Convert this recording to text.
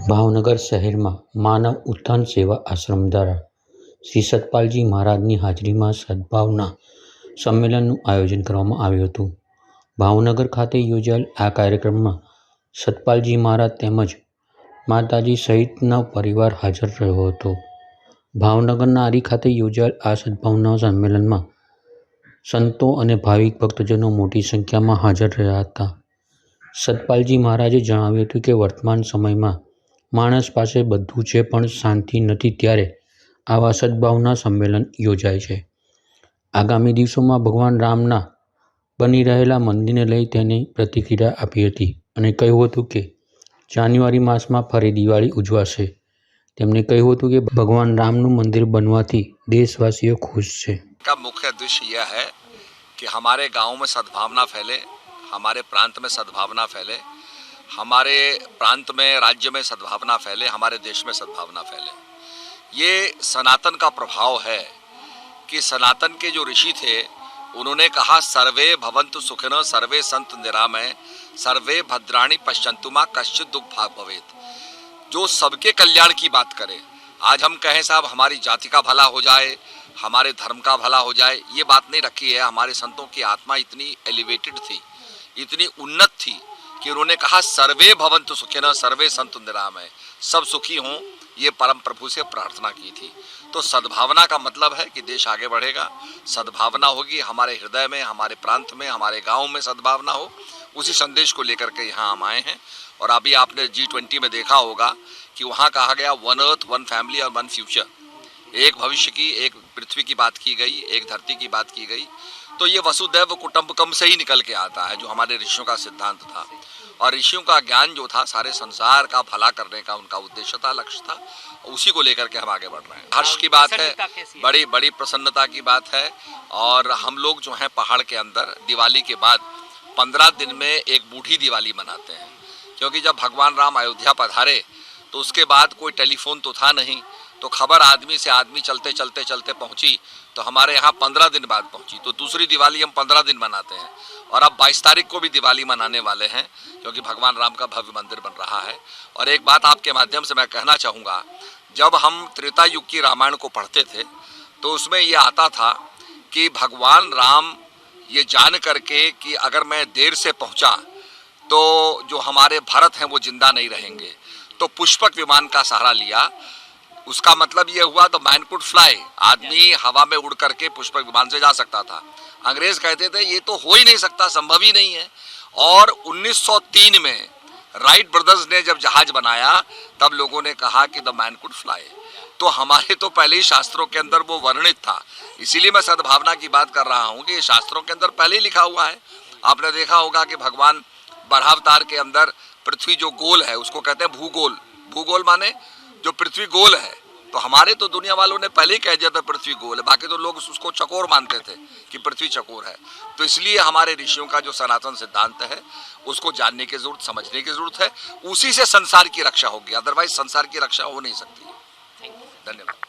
ભાવનગર શહેરમાં માનવ ઉત્થાન સેવા આશ્રમ દ્વારા શ્રી સતપાલજી મહારાજની હાજરીમાં સદ્ભાવના સંમેલનનું આયોજન કરવામાં આવ્યું હતું। ભાવનગર ખાતે યોજાયેલ આ કાર્યક્રમમાં સતપાલજી મહારાજ તેમજ માતાજી સહિતનો પરિવાર હાજર રહ્યો હતો। ભાવનગરના આરી ખાતે યોજાયેલ આ સદ્ભાવના સંમેલનમાં સંતો અને ભાવિક ભક્તજનો મોટી સંખ્યામાં હાજર રહ્યા હતા। સતપાલજી મહારાજે જણાવ્યું હતું કે વર્તમાન સમયમાં માણસ પાસે બધું છે પણ શાંતિ નથી, ત્યારે આવા સદ્ભાવના સંમેલન યોજાય છે। આગામી દિવસોમાં ભગવાન રામના બની રહેલા મંદિરને લઈ તેની પ્રતિક્રિયા આપી હતી અને કહ્યું હતું કે જાન્યુઆરી માસમાં ફરી દિવાળી ઉજવાશે। તેમણે કહ્યું હતું કે ભગવાન રામનું મંદિર બનવાથી દેशवासियों खुश છે। का मुख्य उद्देश्य यह है कि हमारे गांव में सद्भावना फैले, हमारे प्रांत में सद्भावना फैले, हमारे प्रांत में राज्य में सद्भावना फैले, हमारे देश में सद्भावना फैले। ये सनातन का प्रभाव है कि सनातन के जो ऋषि थे उन्होंने कहा सर्वे भवन्तु सुखिनः सर्वे सन्तु निरामय सर्वे भद्राणि पश्यन्तु मा कश्चित् दुख भाग भवेत्। जो सबके कल्याण की बात करे। आज हम कहें साहब हमारी जाति का भला हो जाए, हमारे धर्म का भला हो जाए, ये बात नहीं रखी है। हमारे संतों की आत्मा इतनी एलिवेटेड थी, इतनी उन्नत थी कि उन्होंने कहा सर्वे भवन्तु सुखिनः सर्वे सन्तु निरामय, सब सुखी हों, ये परम प्रभु से प्रार्थना की थी। तो सद्भावना का मतलब है कि देश आगे बढ़ेगा, सद्भावना होगी हमारे हृदय में, हमारे प्रांत में, हमारे गांव में सद्भावना हो। उसी संदेश को लेकर के यहाँ हम आए हैं। और अभी आपने G20 में देखा होगा कि वहाँ कहा गया वन अर्थ वन फैमिली और वन फ्यूचर, एक भविष्य की, एक पृथ्वी की बात की गई, एक धरती की बात की गई। तो ये वसुदैव कुटुंबकम से ही निकल के आता है, जो हमारे ऋषियों का सिद्धांत था। और ऋषियों का ज्ञान जो था सारे संसार का भला करने का उनका उद्देश्य था, लक्ष्य था। उसी को लेकर के हम आगे बढ़ रहे हैं। हर्ष की बात है, बड़ी बड़ी प्रसन्नता की बात है। और हम लोग जो हैं पहाड़ के अंदर दिवाली के बाद 15 दिन में एक बूढ़ी दिवाली मनाते हैं, क्योंकि जब भगवान राम अयोध्या पधारे तो उसके बाद कोई टेलीफोन तो था नहीं, तो खबर आदमी से आदमी चलते चलते चलते पहुंची, तो हमारे यहाँ 15 दिन बाद पहुंची। तो दूसरी दिवाली हम 15 दिन मनाते हैं। और अब 22 तारीख को भी दिवाली मनाने वाले हैं, क्योंकि भगवान राम का भव्य मंदिर बन रहा है। और एक बात आपके माध्यम से मैं कहना चाहूँगा, जब हम त्रेता युग की रामायण को पढ़ते थे तो उसमें ये आता था कि भगवान राम ये जान करके कि अगर मैं देर से पहुँचा तो जो हमारे भरत हैं वो जिंदा नहीं रहेंगे, तो पुष्पक विमान का सहारा लिया। उसका मतलब ये हुआ तो मैन कुड फ्लाई, आदमी हवा में उड़ करके पुष्पक विमान से जा सकता था। अंग्रेज कहते थे ये तो हो ही नहीं सकता, संभव ही नहीं है। और 1903 में राइट ब्रदर्स ने जब जहाज बनाया तब लोगों ने कहा कि द मैन कुड फ्लाई। तो हमारे तो पहले ही शास्त्रों के अंदर वो वर्णित था। इसीलिए मैं सद्भावना की बात कर रहा हूँ कि शास्त्रों के अंदर पहले ही लिखा हुआ है। आपने देखा होगा कि भगवान बराहावतार के अंदर पृथ्वी जो गोल है उसको कहते हैं भूगोल। भूगोल माने जो पृथ्वी गोल है। तो हमारे तो दुनिया वालों ने पहले ही कह दिया था पृथ्वी गोल है, बाकी तो लोग उसको चकोर मानते थे कि पृथ्वी चकोर है। तो इसलिए हमारे ऋषियों का जो सनातन सिद्धांत है उसको जानने की जरूरत, समझने की जरूरत है। उसी से संसार की रक्षा होगी, अदरवाइज संसार की रक्षा हो नहीं सकती। धन्यवाद।